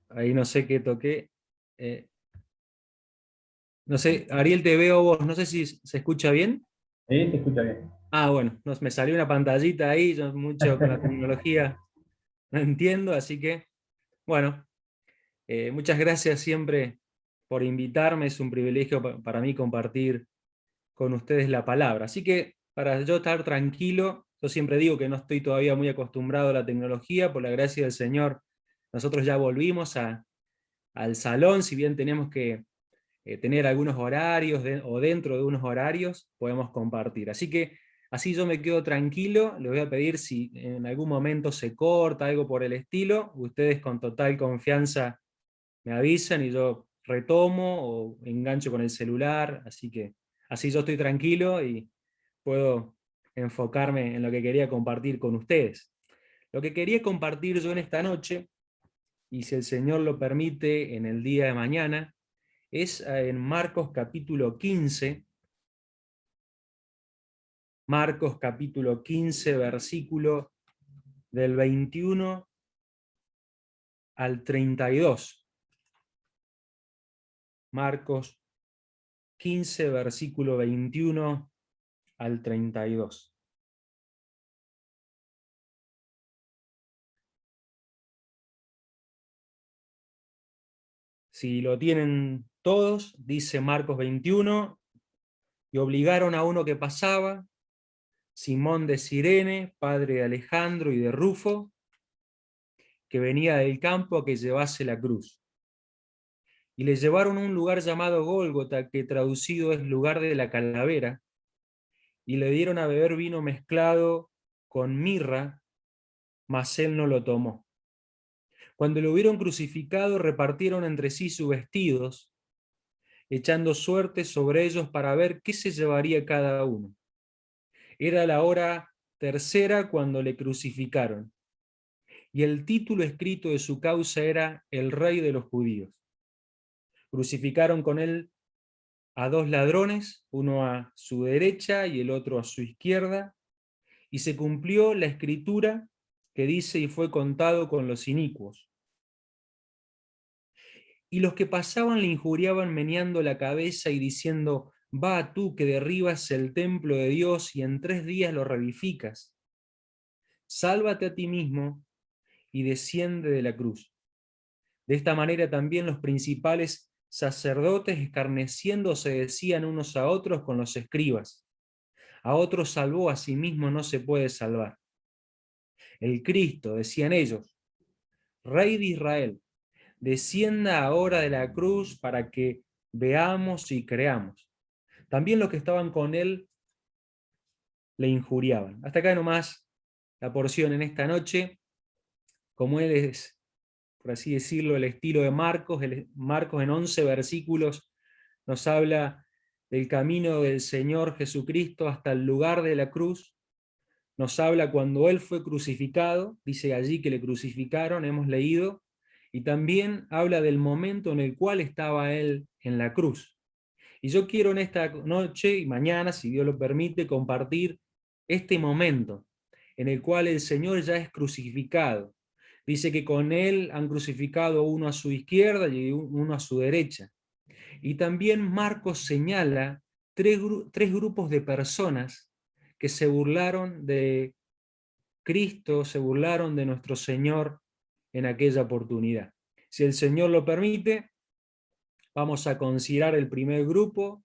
Ahí no sé qué toqué. No sé, Ariel, te veo vos, no sé si se escucha bien. Sí, se escucha bien. Ah, bueno, me salió una pantallita ahí, yo mucho con la tecnología no entiendo, así que, bueno, muchas gracias siempre por invitarme, es un privilegio para mí compartir con ustedes la palabra. Así que, para yo estar tranquilo, yo siempre digo que no estoy todavía muy acostumbrado a la tecnología, por la gracia del Señor, nosotros ya volvimos al salón, si bien tenemos que tener algunos horarios o dentro de unos horarios podemos compartir. Así que así yo me quedo tranquilo, les voy a pedir si en algún momento se corta algo por el estilo, ustedes con total confianza me avisan y yo retomo o engancho con el celular, así que así yo estoy tranquilo y puedo enfocarme en lo que quería compartir con ustedes. Lo que quería compartir yo en esta noche, y si el Señor lo permite en el día de mañana, es en Marcos capítulo 15, Marcos capítulo 15, versículo del 21 al 32. Marcos 15, versículo 21 al 32. Si lo tienen todos, dice Marcos 21, y obligaron a uno que pasaba, Simón de Cirene, padre de Alejandro y de Rufo, que venía del campo, a que llevase la cruz. Y le llevaron a un lugar llamado Gólgota, que traducido es lugar de la calavera, y le dieron a beber vino mezclado con mirra, mas él no lo tomó. Cuando lo hubieron crucificado, repartieron entre sí sus vestidos, echando suerte sobre ellos para ver qué se llevaría cada uno. Era la hora tercera cuando le crucificaron, y el título escrito de su causa era El Rey de los Judíos. Crucificaron con él a dos ladrones, uno a su derecha y el otro a su izquierda, y se cumplió la escritura que dice: y fue contado con los inicuos. Y los que pasaban le injuriaban meneando la cabeza y diciendo: va tú que derribas el templo de Dios y en 3 días lo reedificas. Sálvate a ti mismo y desciende de la cruz. De esta manera también los principales sacerdotes, escarneciendo, se decían unos a otros con los escribas: a otros salvó, a sí mismo no se puede salvar. El Cristo, decían ellos, Rey de Israel, descienda ahora de la cruz para que veamos y creamos. También los que estaban con él le injuriaban. Hasta acá nomás la porción en esta noche. Como él es, por así decirlo, el estilo de Marcos, Marcos en 11 versículos nos habla del camino del Señor Jesucristo hasta el lugar de la cruz. Nos habla cuando él fue crucificado, dice allí que le crucificaron, hemos leído, y también habla del momento en el cual estaba él en la cruz. Y yo quiero en esta noche y mañana, si Dios lo permite, compartir este momento en el cual el Señor ya es crucificado. Dice que con él han crucificado uno a su izquierda y uno a su derecha. Y también Marcos señala tres grupos de personas que se burlaron de Cristo, se burlaron de nuestro Señor en aquella oportunidad. Si el Señor lo permite, vamos a considerar el primer grupo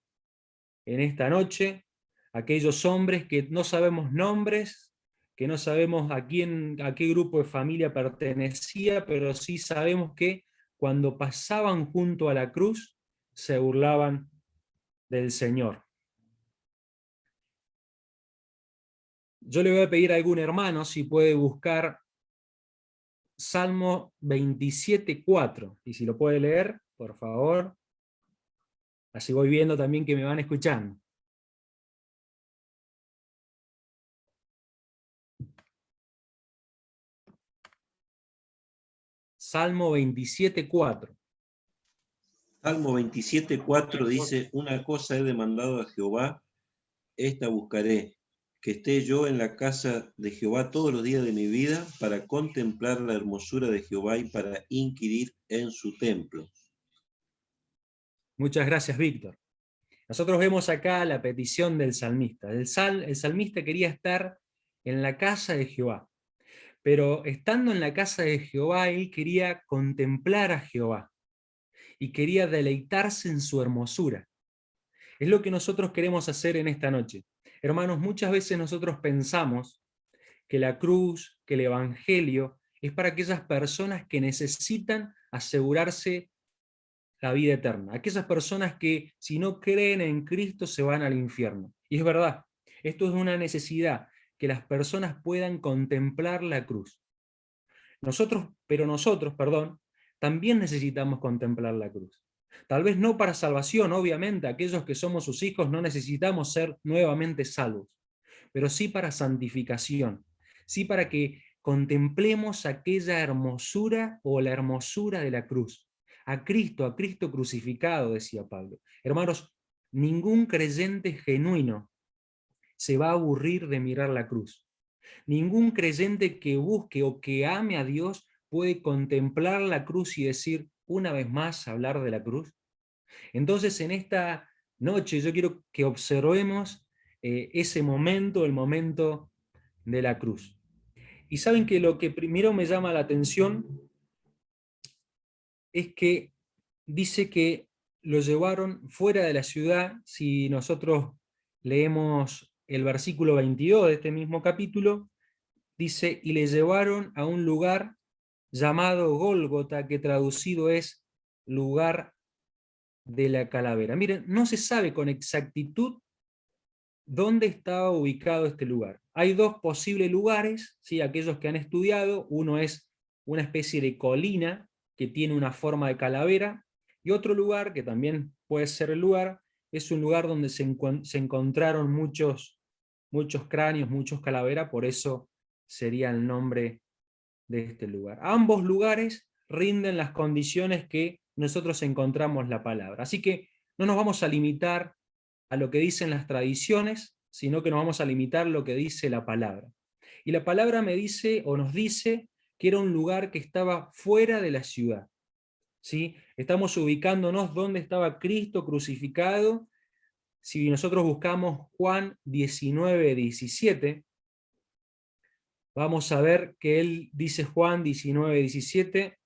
en esta noche, aquellos hombres que no sabemos nombres, que no sabemos a qué grupo de familia pertenecía, pero sí sabemos que cuando pasaban junto a la cruz, se burlaban del Señor. Yo le voy a pedir a algún hermano si puede buscar Salmo 27:4, y si lo puede leer, por favor, así voy viendo también que me van escuchando. Salmo 27:4. Salmo 27:4 dice: una cosa he demandado a Jehová, esta buscaré, que esté yo en la casa de Jehová todos los días de mi vida para contemplar la hermosura de Jehová y para inquirir en su templo. Muchas gracias, Víctor. Nosotros vemos acá la petición del salmista. El salmista quería estar en la casa de Jehová, pero estando en la casa de Jehová, él quería contemplar a Jehová y quería deleitarse en su hermosura. Es lo que nosotros queremos hacer en esta noche. Hermanos, muchas veces nosotros pensamos que la cruz, que el evangelio, es para aquellas personas que necesitan asegurarse la vida eterna, aquellas personas que si no creen en Cristo se van al infierno. Y es verdad, esto es una necesidad, que las personas puedan contemplar la cruz. Nosotros, también necesitamos contemplar la cruz. Tal vez no para salvación, obviamente, aquellos que somos sus hijos no necesitamos ser nuevamente salvos, pero sí para santificación, sí para que contemplemos aquella hermosura o la hermosura de la cruz. A Cristo crucificado, decía Pablo. Hermanos, ningún creyente genuino se va a aburrir de mirar la cruz. Ningún creyente que busque o que ame a Dios puede contemplar la cruz y decir, una vez más, hablar de la cruz. Entonces, en esta noche yo quiero que observemos ese momento, el momento de la cruz. Y saben que lo que primero me llama la atención es que dice que lo llevaron fuera de la ciudad. Si nosotros leemos el versículo 22 de este mismo capítulo, dice, y le llevaron a un lugar llamado Gólgota, que traducido es lugar de la calavera. Miren, no se sabe con exactitud dónde estaba ubicado este lugar. Hay dos posibles lugares, ¿sí? Aquellos que han estudiado, uno es una especie de colina que tiene una forma de calavera, y otro lugar, que también puede ser el lugar, es un lugar donde se encontraron muchos cráneos, muchos calaveras, por eso sería el nombre de este lugar. Ambos lugares rinden las condiciones que nosotros encontramos la palabra. Así que no nos vamos a limitar a lo que dicen las tradiciones, sino que nos vamos a limitar a lo que dice la palabra. Y la palabra me dice, o nos dice, que era un lugar que estaba fuera de la ciudad. ¿Sí? Estamos ubicándonos donde estaba Cristo crucificado. Si nosotros buscamos Juan 19:17, vamos a ver que él dice, Juan 19:17,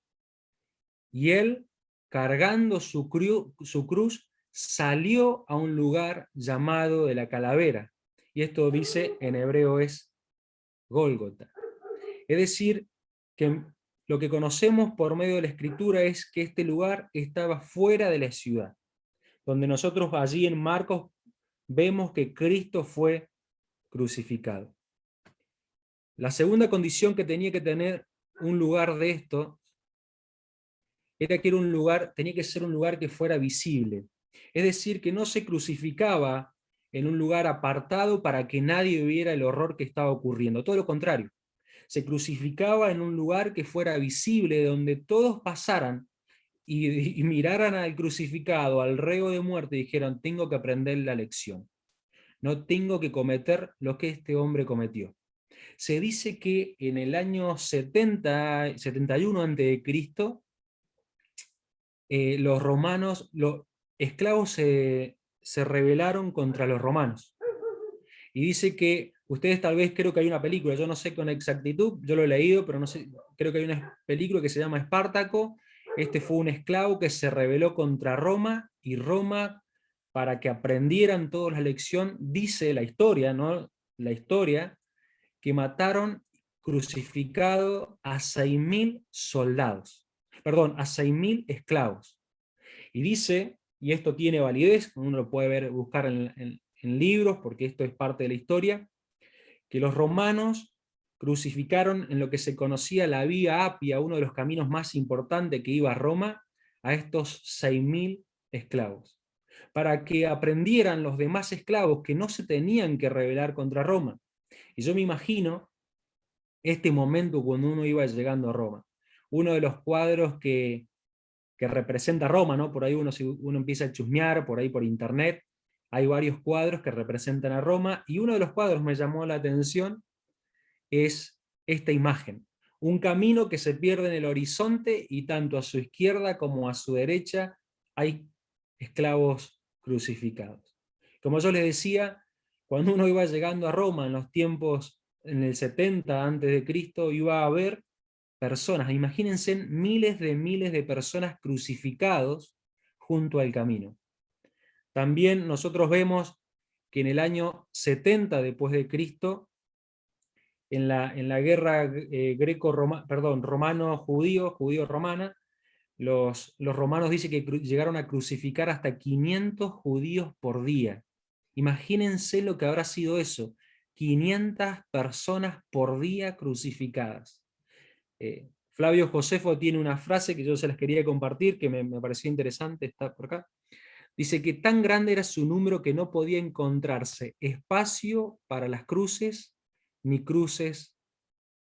y él, cargando su cruz, salió a un lugar llamado de la calavera. Y esto dice en hebreo es Gólgota. Es decir, que lo que conocemos por medio de la escritura es que este lugar estaba fuera de la ciudad, donde nosotros allí en Marcos vemos que Cristo fue crucificado. La segunda condición que tenía que tener un lugar de esto era que era un lugar, tenía que ser un lugar que fuera visible. Es decir, que no se crucificaba en un lugar apartado para que nadie viera el horror que estaba ocurriendo. Todo lo contrario, se crucificaba en un lugar que fuera visible, donde todos pasaran y miraran al crucificado, al reo de muerte, y dijeran, tengo que aprender la lección. No tengo que cometer lo que este hombre cometió. Se dice que en el año 71 a.C., los romanos, los esclavos se rebelaron contra los romanos. Y dice que, ustedes tal vez creo que hay una película, yo no sé con exactitud, yo lo he leído, pero no sé, creo que hay una película que se llama Espartaco. Este fue un esclavo que se rebeló contra Roma, y Roma, para que aprendieran todos la lección, dice la historia, ¿no? La historia, que mataron crucificado a 6.000 soldados, perdón, a 6.000 esclavos. Y dice, y esto tiene validez, uno lo puede ver, buscar en libros, porque esto es parte de la historia, que los romanos crucificaron en lo que se conocía la Vía Apia, uno de los caminos más importantes que iba a Roma, a estos 6.000 esclavos, para que aprendieran los demás esclavos que no se tenían que rebelar contra Roma. Y yo me imagino este momento cuando uno iba llegando a Roma. Uno de los cuadros que representa Roma, ¿no? Por ahí uno empieza a chusmear, por ahí por internet, hay varios cuadros que representan a Roma, y uno de los cuadros me llamó la atención, es esta imagen. Un camino que se pierde en el horizonte y tanto a su izquierda como a su derecha hay esclavos crucificados. Como yo les decía, cuando uno iba llegando a Roma en los tiempos, en el 70 antes de Cristo, iba a ver personas, imagínense miles de personas crucificados junto al camino. También nosotros vemos que en el año 70 después de Cristo, en la guerra romano-judío, judío-romana, los romanos dicen que llegaron a crucificar hasta 500 judíos por día. Imagínense lo que habrá sido eso, 500 personas por día crucificadas. Flavio Josefo tiene una frase que yo se las quería compartir, que me pareció interesante, está por acá. Dice que tan grande era su número que no podía encontrarse espacio para las cruces, ni cruces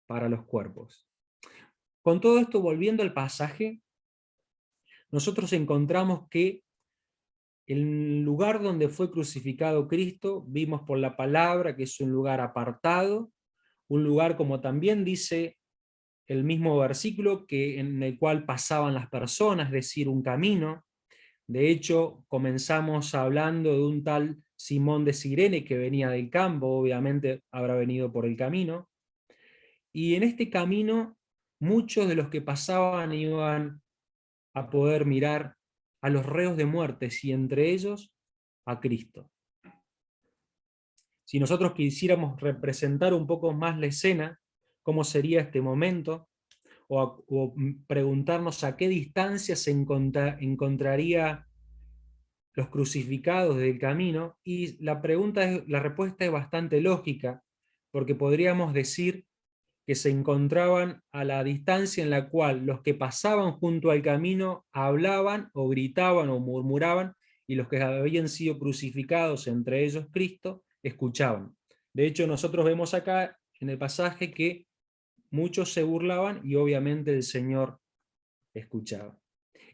para los cuerpos. Con todo esto, volviendo al pasaje, nosotros encontramos que el lugar donde fue crucificado Cristo, vimos por la palabra que es un lugar apartado, un lugar, como también dice el mismo versículo, que en el cual pasaban las personas, es decir, un camino. De hecho, comenzamos hablando de un tal Simón de Cirene que venía del campo, obviamente habrá venido por el camino, y en este camino muchos de los que pasaban iban a poder mirar a los reos de muerte, y entre ellos a Cristo. Si nosotros quisiéramos representar un poco más la escena, cómo sería este momento, o preguntarnos a qué distancia se encontraría los crucificados del camino, y la respuesta es bastante lógica, porque podríamos decir que se encontraban a la distancia en la cual los que pasaban junto al camino hablaban o gritaban o murmuraban, y los que habían sido crucificados, entre ellos Cristo, escuchaban. De hecho, nosotros vemos acá en el pasaje que muchos se burlaban y obviamente el Señor escuchaba.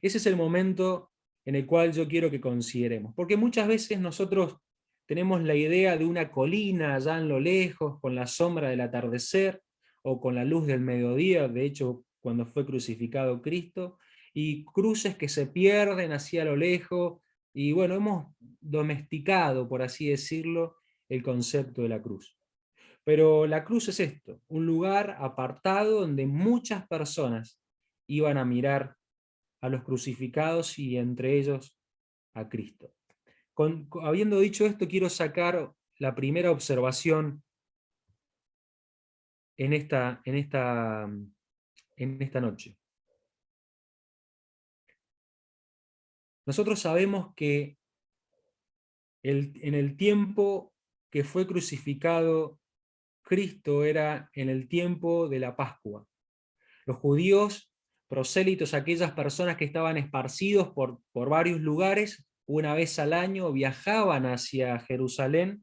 Ese es el momento en el cual yo quiero que consideremos, porque muchas veces nosotros tenemos la idea de una colina allá en lo lejos, con la sombra del atardecer, o con la luz del mediodía, de hecho, cuando fue crucificado Cristo, y cruces que se pierden hacia lo lejos, y bueno, hemos domesticado, por así decirlo, el concepto de la cruz. Pero la cruz es esto, un lugar apartado donde muchas personas iban a mirar a los crucificados y entre ellos a Cristo. Habiendo dicho esto, quiero sacar la primera observación en esta noche. Nosotros sabemos que en el tiempo que fue crucificado Cristo era en el tiempo de la Pascua. Los judíos prosélitos, aquellas personas que estaban esparcidos por varios lugares, una vez al año viajaban hacia Jerusalén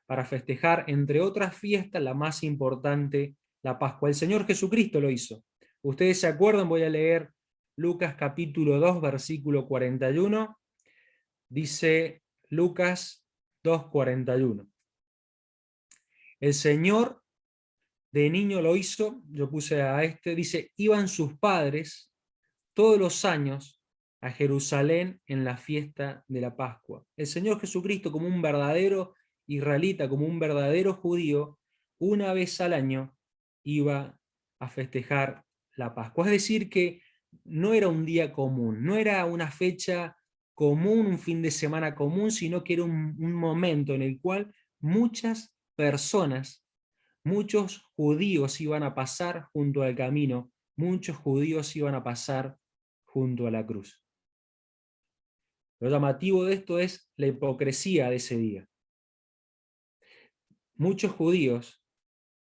para festejar, entre otras fiestas, la más importante, la Pascua. El Señor Jesucristo lo hizo. Ustedes se acuerdan, voy a leer Lucas capítulo 2, versículo 41. Dice Lucas 2:41. El Señor de niño lo hizo, yo puse a dice, iban sus padres todos los años a Jerusalén en la fiesta de la Pascua. El Señor Jesucristo, como un verdadero israelita, como un verdadero judío, una vez al año iba a festejar la Pascua. Es decir, que no era un día común, no era una fecha común, un fin de semana común, sino que era un momento en el cual muchas personas, muchos judíos iban a pasar junto al camino, muchos judíos iban a pasar junto a la cruz. Lo llamativo de esto es la hipocresía de ese día. Muchos judíos,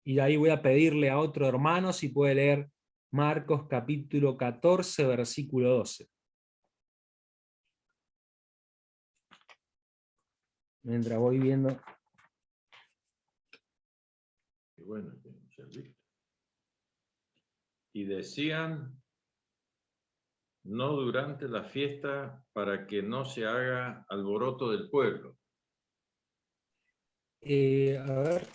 y ahí voy a pedirle a otro hermano si puede leer Marcos capítulo 14, versículo 12. Mientras voy viendo. Y bueno, y decían, no durante la fiesta, para que no se haga alboroto del pueblo. A ver,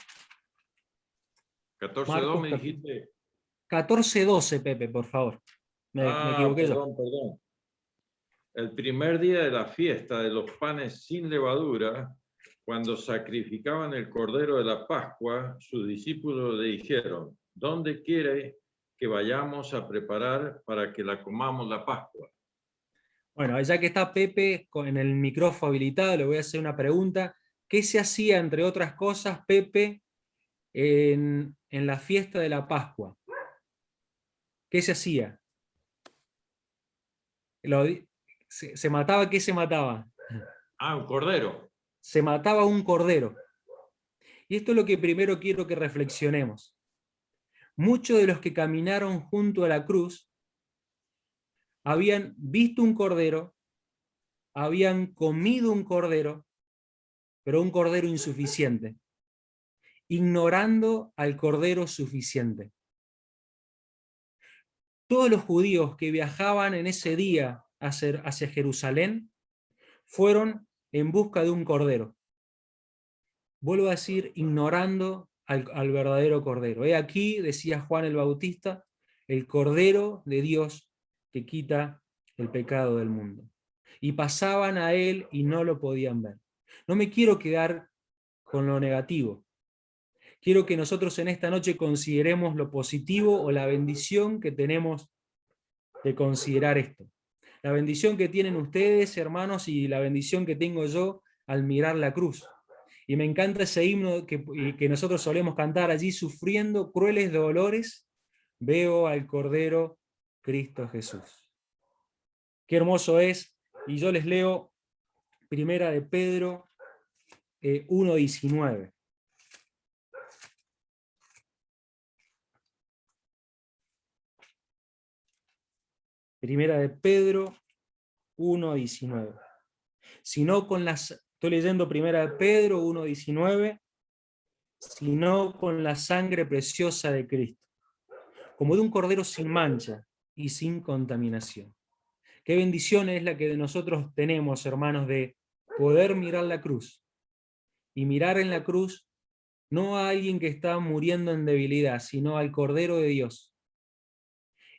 14:2 Marcos me dijiste. 14:12, Pepe, por favor. Me equivoqué yo. Perdón. El primer día de la fiesta de los panes sin levadura, cuando sacrificaban el cordero de la Pascua, sus discípulos le dijeron: ¿dónde quiere que vayamos a preparar para que la comamos la Pascua? Bueno, ya que está Pepe en el micrófono habilitado, le voy a hacer una pregunta. ¿Qué se hacía, entre otras cosas, Pepe, en la fiesta de la Pascua? ¿Qué se hacía? ¿Se mataba? ¿Qué se mataba? Un cordero. Se mataba un cordero. Y esto es lo que primero quiero que reflexionemos. Muchos de los que caminaron junto a la cruz habían visto un cordero, habían comido un cordero, pero un cordero insuficiente, ignorando al cordero suficiente. Todos los judíos que viajaban en ese día hacia Jerusalén fueron en busca de un cordero. Vuelvo a decir, ignorando al verdadero cordero. He aquí, decía Juan el Bautista, el cordero de Dios que quita el pecado del mundo. Y pasaban a él y no lo podían ver. No me quiero quedar con lo negativo. Quiero que nosotros en esta noche consideremos lo positivo o la bendición que tenemos de considerar esto. La bendición que tienen ustedes, hermanos, y la bendición que tengo yo al mirar la cruz. Y me encanta ese himno que nosotros solemos cantar allí: sufriendo crueles dolores, veo al Cordero Cristo Jesús. Qué hermoso es, y yo les leo Primera de Pedro 1:19. Primera de Pedro 1:19. Estoy leyendo Primera de Pedro 1:19, sino con la sangre preciosa de Cristo, como de un cordero sin mancha y sin contaminación. Qué bendición es la que nosotros tenemos, hermanos, de poder mirar la cruz. Y mirar en la cruz no a alguien que está muriendo en debilidad, sino al Cordero de Dios.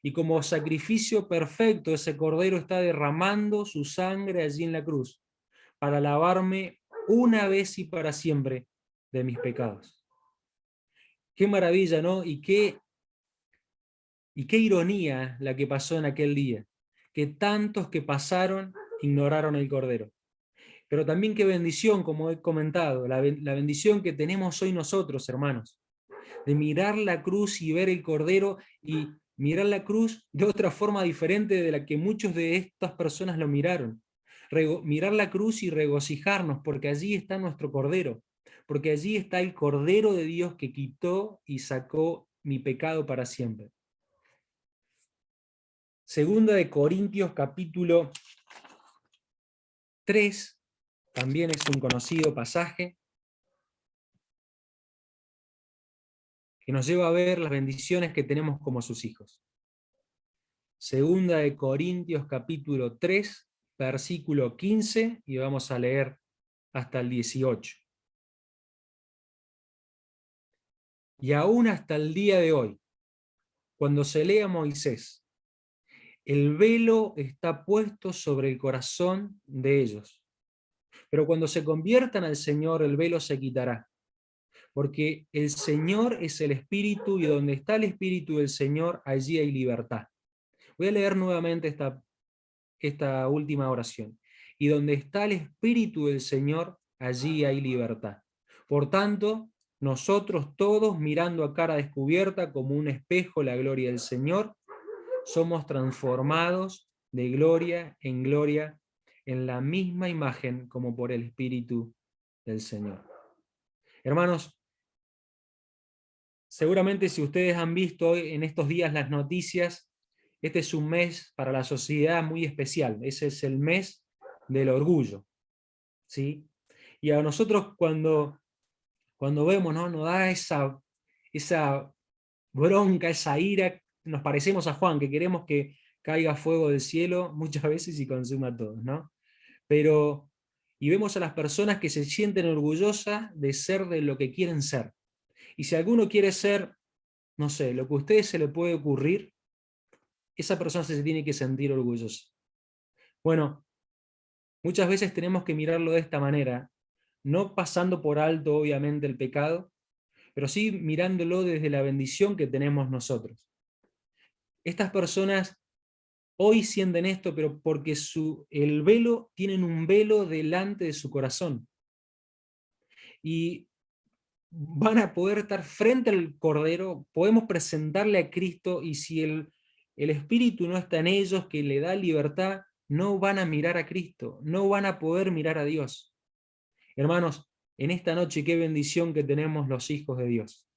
Y como sacrificio perfecto, ese Cordero está derramando su sangre allí en la cruz, para lavarme una vez y para siempre de mis pecados. Qué maravilla, ¿no? Y qué ironía la que pasó en aquel día, que tantos que pasaron ignoraron el Cordero. Pero también qué bendición, como he comentado, la bendición que tenemos hoy nosotros, hermanos, de mirar la cruz y ver el Cordero, y mirar la cruz de otra forma diferente de la que muchos de estas personas lo miraron. Mirar la cruz y regocijarnos, porque allí está nuestro Cordero, porque allí está el Cordero de Dios que quitó y sacó mi pecado para siempre. Segunda de Corintios capítulo 3, también es un conocido pasaje que nos lleva a ver las bendiciones que tenemos como sus hijos. Segunda de Corintios capítulo 3, versículo 15, y vamos a leer hasta el 18. Y aún hasta el día de hoy, cuando se lee a Moisés, el velo está puesto sobre el corazón de ellos. Pero cuando se conviertan al Señor, el velo se quitará. Porque el Señor es el Espíritu, y donde está el Espíritu del Señor, allí hay libertad. Voy a leer nuevamente esta última oración. Y donde está el Espíritu del Señor, allí hay libertad. Por tanto, nosotros todos, mirando a cara descubierta como un espejo la gloria del Señor, somos transformados de gloria en gloria en la misma imagen como por el Espíritu del Señor. Hermanos, seguramente si ustedes han visto hoy en estos días las noticias, este es un mes para la sociedad muy especial. Ese es el mes del orgullo, ¿sí? Y a nosotros cuando vemos, ¿no? Nos da esa bronca, esa ira, nos parecemos a Juan, que queremos que caiga fuego del cielo muchas veces y consuma a todos, ¿no? Pero y vemos a las personas que se sienten orgullosas de ser de lo que quieren ser. Y si alguno quiere ser, no sé, lo que a ustedes se le puede ocurrir, esa persona se tiene que sentir orgullosa. Bueno, muchas veces tenemos que mirarlo de esta manera, no pasando por alto, obviamente, el pecado, pero sí mirándolo desde la bendición que tenemos nosotros. Estas personas hoy sienten esto, pero porque tienen un velo delante de su corazón. Y van a poder estar frente al Cordero, podemos presentarle a Cristo, y si el Espíritu no está en ellos, que le da libertad, no van a mirar a Cristo, no van a poder mirar a Dios. Hermanos, en esta noche qué bendición que tenemos los hijos de Dios.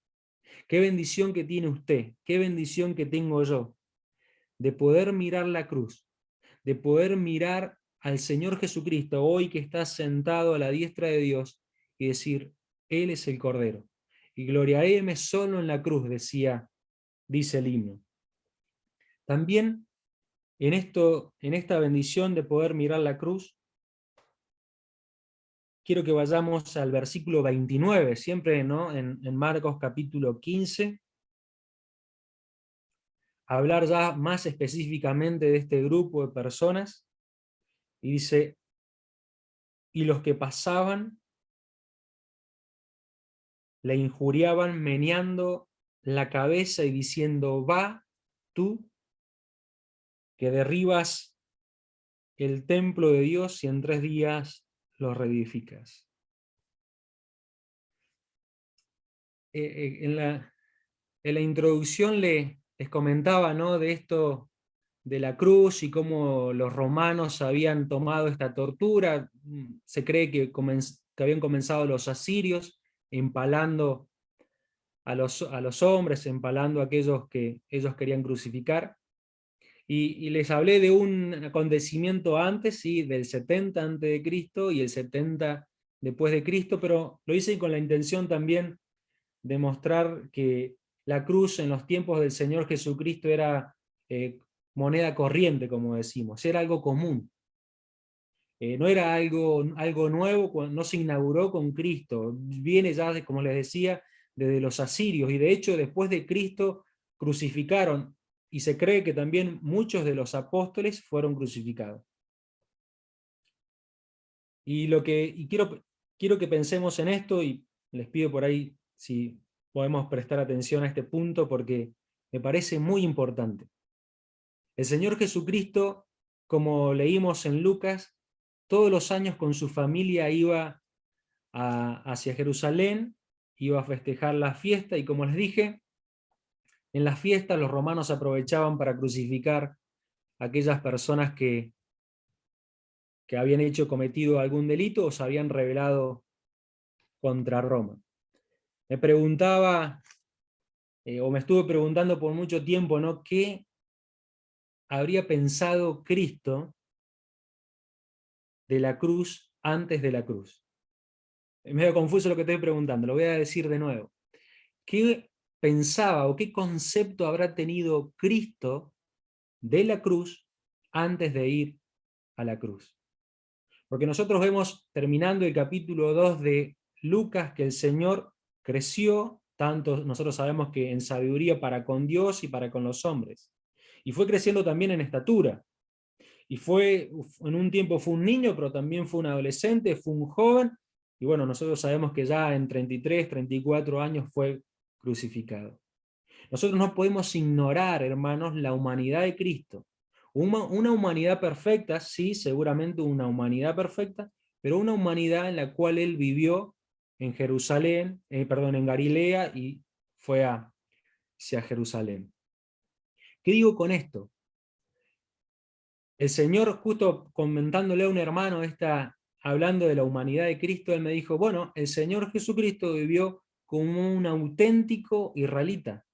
Qué bendición que tiene usted, qué bendición que tengo yo, de poder mirar la cruz, de poder mirar al Señor Jesucristo, hoy que está sentado a la diestra de Dios, y decir, Él es el Cordero. Y gloriaréme solo en la cruz, dice el himno. También en esta bendición de poder mirar la cruz, quiero que vayamos al versículo 29, siempre, ¿no?, en Marcos capítulo 15, a hablar ya más específicamente de este grupo de personas, y dice, y los que pasaban le injuriaban meneando la cabeza y diciendo, va tú, que derribas el templo de Dios y en 3 días lo reedificas. En la introducción les comentaba, ¿no?, de esto de la cruz y cómo los romanos habían tomado esta tortura. Se cree que habían comenzado los asirios empalando a los hombres, empalando a aquellos que ellos querían crucificar. Y les hablé de un acontecimiento antes, sí, del 70 antes de Cristo y el 70 después de Cristo, pero lo hice con la intención también de mostrar que la cruz en los tiempos del Señor Jesucristo era moneda corriente, como decimos, era algo común. No era algo nuevo, no se inauguró con Cristo, viene ya, como les decía, desde los asirios, y de hecho después de Cristo crucificaron, y se cree que también muchos de los apóstoles fueron crucificados. Y quiero que pensemos en esto, y les pido por ahí si podemos prestar atención a este punto, porque me parece muy importante. El Señor Jesucristo, como leímos en Lucas, todos los años con su familia iba hacia Jerusalén, iba a festejar la fiesta, y como les dije, en las fiestas los romanos aprovechaban para crucificar a aquellas personas que habían cometido algún delito o se habían rebelado contra Roma. Me preguntaba, o me estuve preguntando por mucho tiempo, ¿no?, ¿qué habría pensado Cristo de la cruz antes de la cruz? Es medio confuso lo que estoy preguntando, lo voy a decir de nuevo. ¿Qué pensaba o qué concepto habrá tenido Cristo de la cruz antes de ir a la cruz? Porque nosotros vemos, terminando el capítulo 2 de Lucas, que el Señor creció, tanto nosotros sabemos que en sabiduría para con Dios y para con los hombres. Y fue creciendo también en estatura. Y en un tiempo fue un niño, pero también fue un adolescente, fue un joven, y bueno, nosotros sabemos que ya en 33, 34 años fue crucificado. Nosotros no podemos ignorar, hermanos, la humanidad de Cristo. Una humanidad perfecta, sí, seguramente una humanidad perfecta, pero una humanidad en la cual Él vivió en Jerusalén, en Galilea, y fue hacia Jerusalén. ¿Qué digo con esto? El Señor, justo comentándole a un hermano, hablando de la humanidad de Cristo, Él me dijo, bueno, el Señor Jesucristo vivió como un auténtico israelita.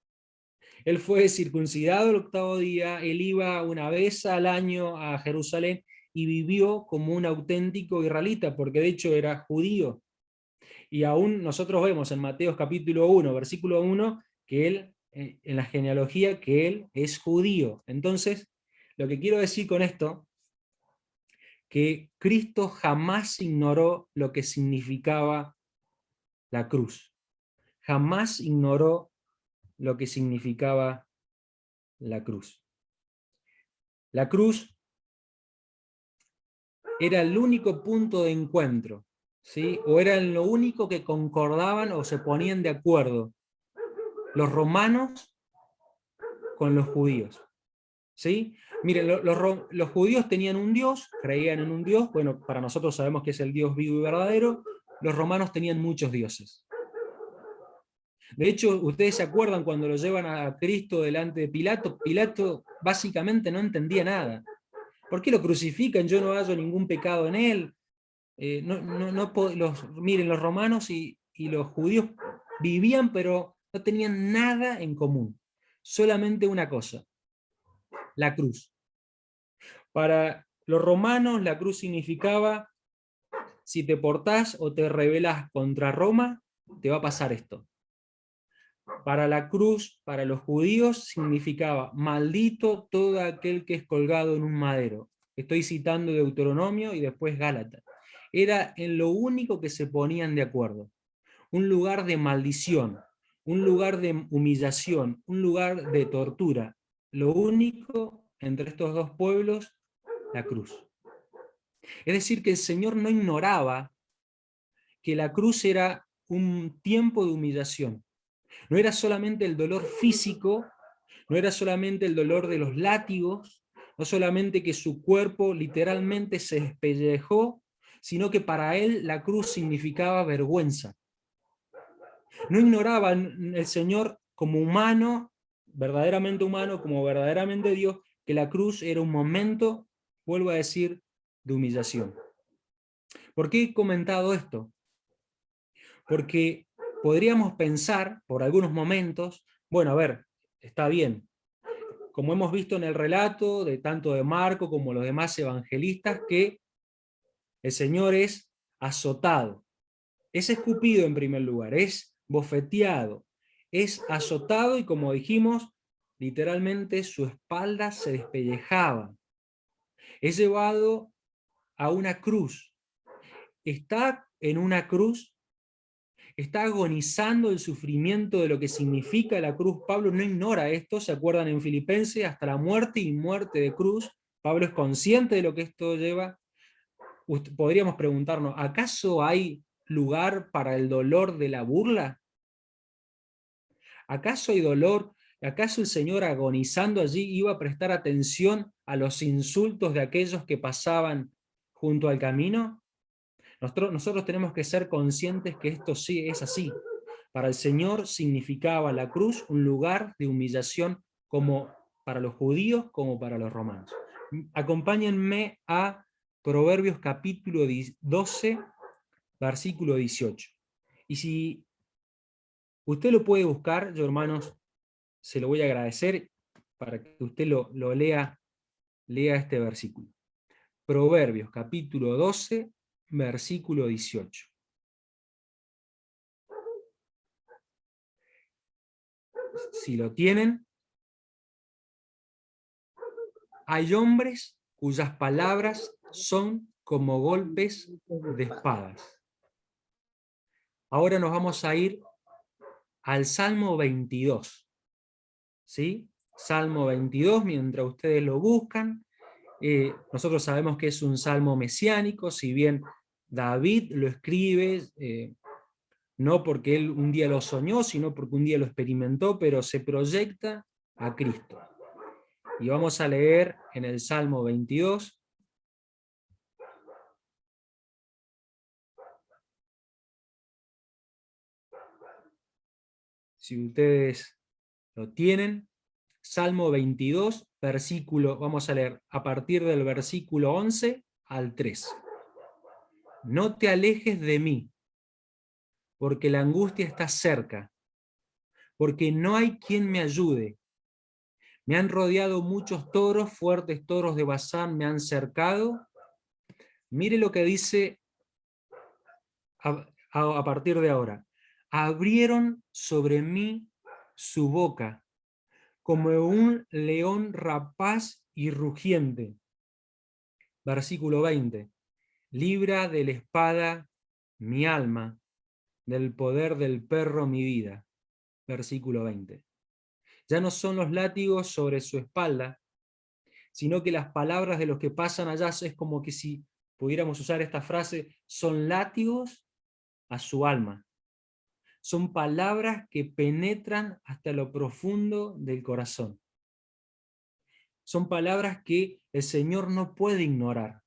Él fue circuncidado el 8º día, él iba una vez al año a Jerusalén y vivió como un auténtico israelita, porque de hecho era judío. Y aún nosotros vemos en Mateo capítulo 1, versículo 1, que él, en la genealogía, que él es judío. Entonces, lo que quiero decir con esto, que Cristo jamás ignoró lo que significaba la cruz. Jamás ignoró lo que significaba la cruz. La cruz era el único punto de encuentro, ¿sí? O era lo único que concordaban o se ponían de acuerdo los romanos con los judíos, ¿sí? Miren, los judíos tenían un Dios, creían en un Dios, bueno, para nosotros sabemos que es el Dios vivo y verdadero. Los romanos tenían muchos dioses. De hecho, ustedes se acuerdan cuando lo llevan a Cristo delante de Pilato. Pilato básicamente no entendía nada. ¿Por qué lo crucifican? Yo no hallo ningún pecado en él. Miren, los romanos y los judíos vivían, pero no tenían nada en común. Solamente una cosa: la cruz. Para los romanos, la cruz significaba: si te portás o te rebelás contra Roma, te va a pasar esto. Para la cruz, para los judíos, significaba: maldito todo aquel que es colgado en un madero. Estoy citando Deuteronomio y después Gálatas. Era en lo único que se ponían de acuerdo. Un lugar de maldición, un lugar de humillación, un lugar de tortura. Lo único entre estos dos pueblos, la cruz. Es decir, que el Señor no ignoraba que la cruz era un tiempo de humillación. No era solamente el dolor físico, no era solamente el dolor de los látigos, no solamente que su cuerpo literalmente se despellejó, sino que para él la cruz significaba vergüenza. No ignoraba el Señor como humano, como verdaderamente Dios, que la cruz era un momento, vuelvo a decir, de humillación. ¿Por qué he comentado esto? Porque podríamos pensar, por algunos momentos, bueno, a ver, está bien, como hemos visto en el relato de tanto de Marco como los demás evangelistas, que el Señor es azotado, es escupido en primer lugar, es bofeteado, es azotado y, como dijimos, literalmente su espalda se despellejaba, es llevado a una cruz, está en una cruz, está agonizando el sufrimiento de lo que significa la cruz. Pablo no ignora esto, ¿se acuerdan en Filipenses? Hasta la muerte y muerte de cruz. Pablo es consciente de lo que esto lleva. Podríamos preguntarnos, ¿acaso hay lugar para el dolor de la burla? ¿Acaso hay dolor? ¿Acaso el Señor, agonizando allí, iba a prestar atención a los insultos de aquellos que pasaban junto al camino? Nosotros tenemos que ser conscientes que esto sí es así. Para el Señor significaba la cruz un lugar de humillación, como para los judíos como para los romanos. Acompáñenme a Proverbios capítulo 12, versículo 18. Y si usted lo puede buscar, yo, hermanos, se lo voy a agradecer para que usted lo lea este versículo. Proverbios capítulo 12, versículo 18. Si lo tienen, hay hombres cuyas palabras son como golpes de espadas. Ahora nos vamos a ir al Salmo 22. ¿Sí? Salmo 22, mientras ustedes lo buscan. Nosotros sabemos que es un salmo mesiánico, si bien David lo escribe, no porque él un día lo soñó, sino porque un día lo experimentó, pero se proyecta a Cristo. Y vamos a leer en el Salmo 22. Si ustedes lo tienen, Salmo 22, vamos a leer a partir del versículo 11 al 3. No te alejes de mí, porque la angustia está cerca, porque no hay quien me ayude. Me han rodeado muchos toros, fuertes toros de Basán me han cercado. Mire lo que dice a partir de ahora. Abrieron sobre mí su boca, como un león rapaz y rugiente. Versículo 20. Libra de la espada mi alma, del poder del perro mi vida. Versículo 20. Ya no son los látigos sobre su espalda, sino que las palabras de los que pasan allá es como que si pudiéramos usar esta frase, son látigos a su alma. Son palabras que penetran hasta lo profundo del corazón. Son palabras que el Señor no puede ignorar.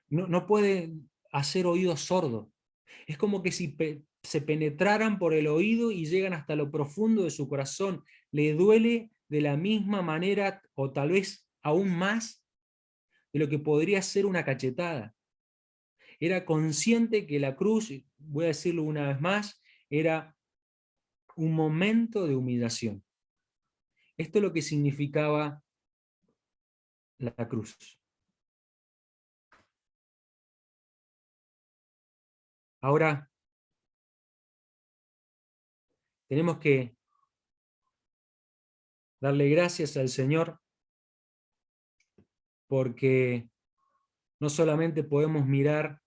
No puede hacer oído sordo. Es como que si se penetraran por el oído y llegan hasta lo profundo de su corazón. Le duele de la misma manera, o tal vez aún más, de lo que podría ser una cachetada. Era consciente que la cruz, voy a decirlo una vez más, era un momento de humillación. Esto es lo que significaba la cruz. Ahora, tenemos que darle gracias al Señor porque no solamente podemos mirar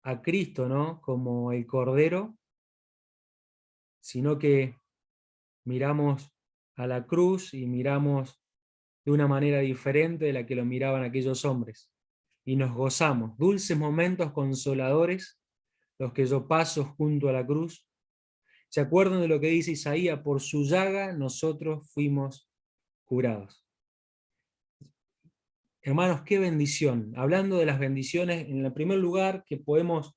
a Cristo, ¿no?, como el Cordero, sino que miramos a la cruz y miramos de una manera diferente de la que lo miraban aquellos hombres. Y nos gozamos, dulces momentos consoladores, los que yo paso junto a la cruz. ¿Se acuerdan de lo que dice Isaías? Por su llaga nosotros fuimos curados. Hermanos, qué bendición. Hablando de las bendiciones, en el primer lugar, que podemos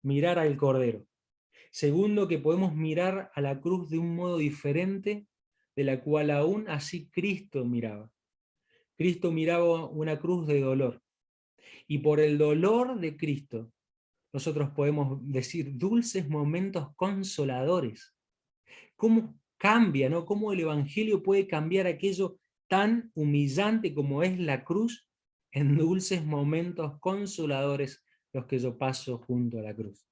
mirar al Cordero. Segundo, que podemos mirar a la cruz de un modo diferente de la cual aún así Cristo miraba. Cristo miraba una cruz de dolor. Y por el dolor de Cristo, nosotros podemos decir dulces momentos consoladores. ¿Cómo cambia, no? ¿Cómo el Evangelio puede cambiar aquello tan humillante como es la cruz en dulces momentos consoladores los que yo paso junto a la cruz?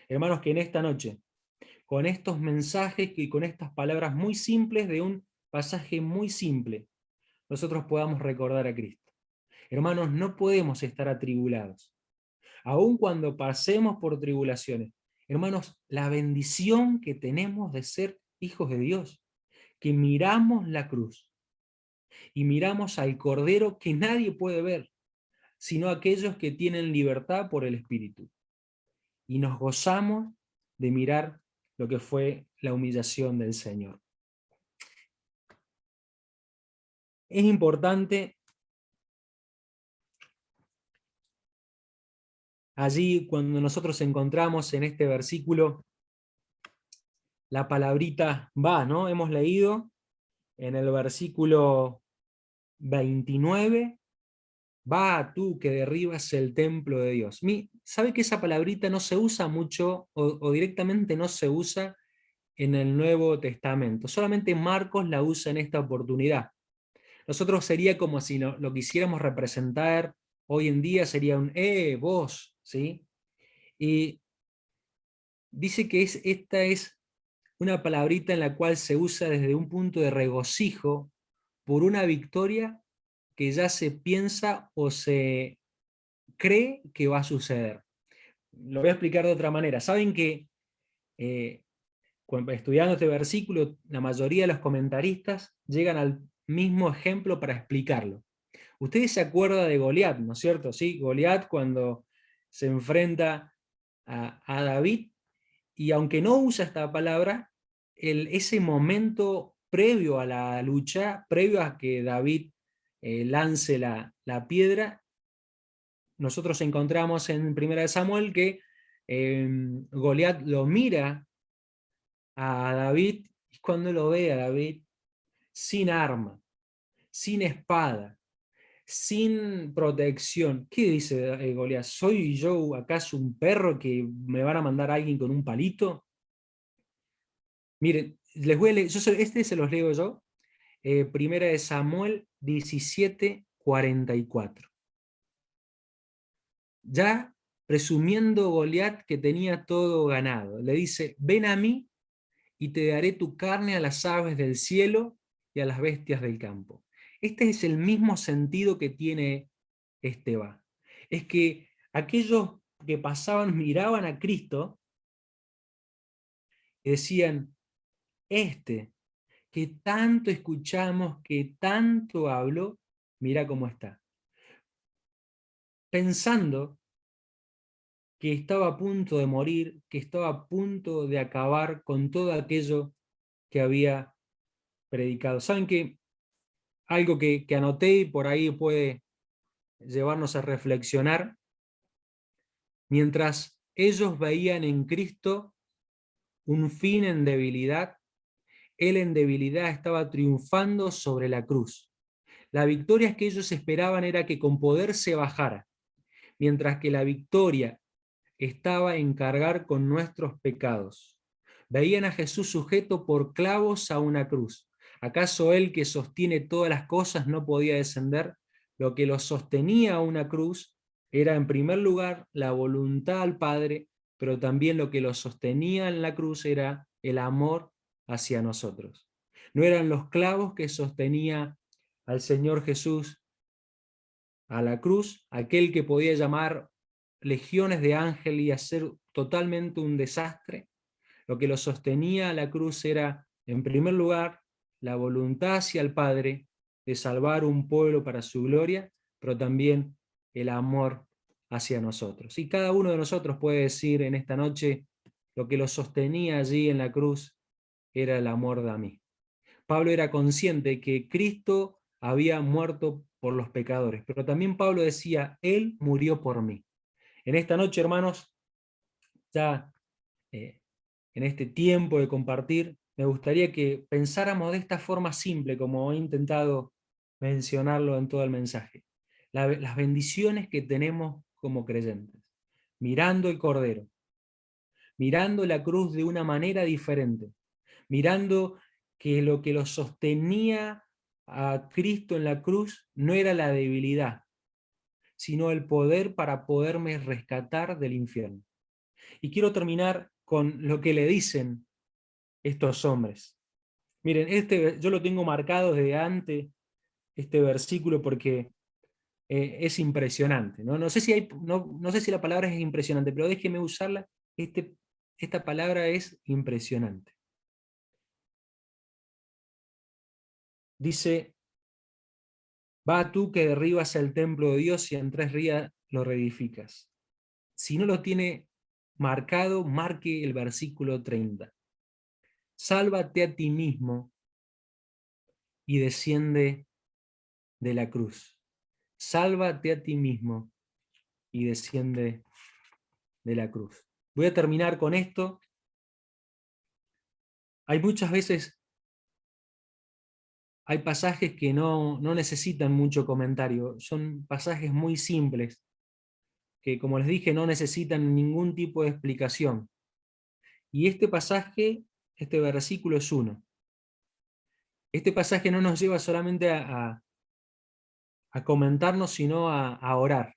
Hermanos, que en esta noche, con estos mensajes y con estas palabras muy simples de un pasaje muy simple, nosotros podamos recordar a Cristo. Hermanos, no podemos estar atribulados. Aun cuando pasemos por tribulaciones, hermanos, la bendición que tenemos de ser hijos de Dios, que miramos la cruz y miramos al Cordero que nadie puede ver, sino aquellos que tienen libertad por el Espíritu. Y nos gozamos de mirar lo que fue la humillación del Señor. Es importante allí cuando nosotros encontramos en este versículo la palabrita va, ¿no? Hemos leído en el versículo 29, va tú que derribas el templo de Dios. ¿Sabe que esa palabrita no se usa mucho o directamente no se usa en el Nuevo Testamento? Solamente Marcos la usa en esta oportunidad. Nosotros sería como si lo quisiéramos representar hoy en día, sería un vos, ¿sí? Y dice que esta es una palabrita en la cual se usa desde un punto de regocijo por una victoria que ya se piensa o se cree que va a suceder. Lo voy a explicar de otra manera. Saben que estudiando este versículo, la mayoría de los comentaristas llegan al mismo ejemplo para explicarlo. Ustedes se acuerdan de Goliat, ¿no es cierto? Sí, Goliat cuando se enfrenta a David, y aunque no usa esta palabra, ese momento previo a la lucha, previo a que David lance la piedra, nosotros encontramos en 1 Samuel que Goliat lo mira a David, y cuando lo ve a David sin arma, sin espada, sin protección, ¿qué dice Goliat? ¿Soy yo acaso un perro que me van a mandar a alguien con un palito? Miren, les voy a leer, este se los leo yo, 1 Samuel 17:44. Ya presumiendo Goliat que tenía todo ganado, le dice, ven a mí y te daré tu carne a las aves del cielo y a las bestias del campo. Este es el mismo sentido que tiene Esteban. Es que aquellos que pasaban miraban a Cristo y decían, este que tanto escuchamos, que tanto habló, mira cómo está. Pensando que estaba a punto de morir, que estaba a punto de acabar con todo aquello que había predicado. ¿Saben qué? Algo que anoté y por ahí puede llevarnos a reflexionar. Mientras ellos veían en Cristo un fin en debilidad, Él en debilidad estaba triunfando sobre la cruz. La victoria que ellos esperaban era que con poder se bajara, mientras que la victoria estaba en cargar con nuestros pecados. Veían a Jesús sujeto por clavos a una cruz. ¿Acaso Él que sostiene todas las cosas no podía descender? Lo que los sostenía a una cruz era en primer lugar la voluntad al Padre, pero también lo que los sostenía en la cruz era el amor hacia nosotros. No eran los clavos que sostenía al Señor Jesús a la cruz, aquel que podía llamar legiones de ángeles y hacer totalmente un desastre. Lo que lo sostenía a la cruz era, en primer lugar, la voluntad hacia el Padre de salvar un pueblo para su gloria, pero también el amor hacia nosotros. Y cada uno de nosotros puede decir en esta noche, lo que lo sostenía allí en la cruz era el amor de mí. Pablo era consciente que Cristo había muerto por los pecadores, pero también Pablo decía, Él murió por mí. En esta noche, hermanos, ya en este tiempo de compartir, me gustaría que pensáramos de esta forma simple, como he intentado mencionarlo en todo el mensaje. Las bendiciones que tenemos como creyentes, mirando el Cordero, mirando la cruz de una manera diferente, mirando que lo que lo sostenía a Cristo en la cruz no era la debilidad, sino el poder para poderme rescatar del infierno. Y quiero terminar con lo que le dicen estos hombres. Miren, yo lo tengo marcado desde antes, este versículo, porque es impresionante. No sé si la palabra es impresionante, pero déjeme usarla. Esta palabra es impresionante. Dice, va tú que derribas el templo de Dios y en 3 días lo reedificas. Si no lo tiene marcado, marque el versículo 30. Sálvate a ti mismo y desciende de la cruz. Sálvate a ti mismo y desciende de la cruz. Voy a terminar con esto. Hay muchas veces, hay pasajes que no necesitan mucho comentario. Son pasajes muy simples, que como les dije, no necesitan ningún tipo de explicación. Y este pasaje, este versículo es uno. Este pasaje no nos lleva solamente a comentarnos, sino a orar.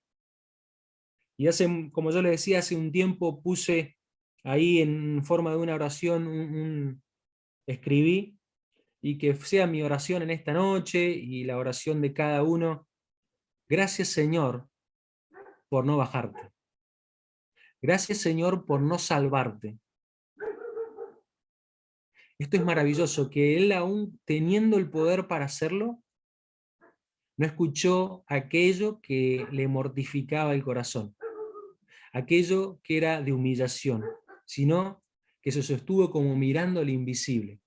Y como yo les decía, hace un tiempo puse ahí en forma de una oración, escribí, y que sea mi oración en esta noche y la oración de cada uno. Gracias, Señor, por no bajarte. Gracias, Señor, por no salvarte. Esto es maravilloso, que Él, aún teniendo el poder para hacerlo, no escuchó aquello que le mortificaba el corazón, aquello que era de humillación, sino que se sostuvo como mirando al invisible,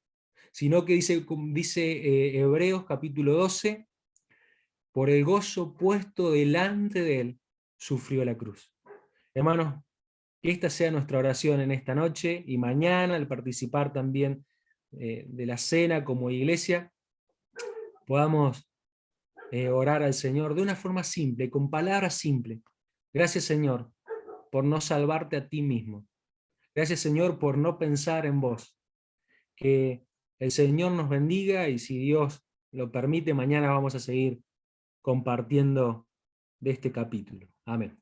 sino que dice Hebreos capítulo 12, por el gozo puesto delante de él, sufrió la cruz. Hermanos, que esta sea nuestra oración en esta noche y mañana, al participar también de la cena como iglesia, podamos orar al Señor de una forma simple, con palabras simples. Gracias, Señor, por no salvarte a ti mismo. Gracias, Señor, por no pensar en vos. Que el Señor nos bendiga y si Dios lo permite, mañana vamos a seguir compartiendo de este capítulo. Amén.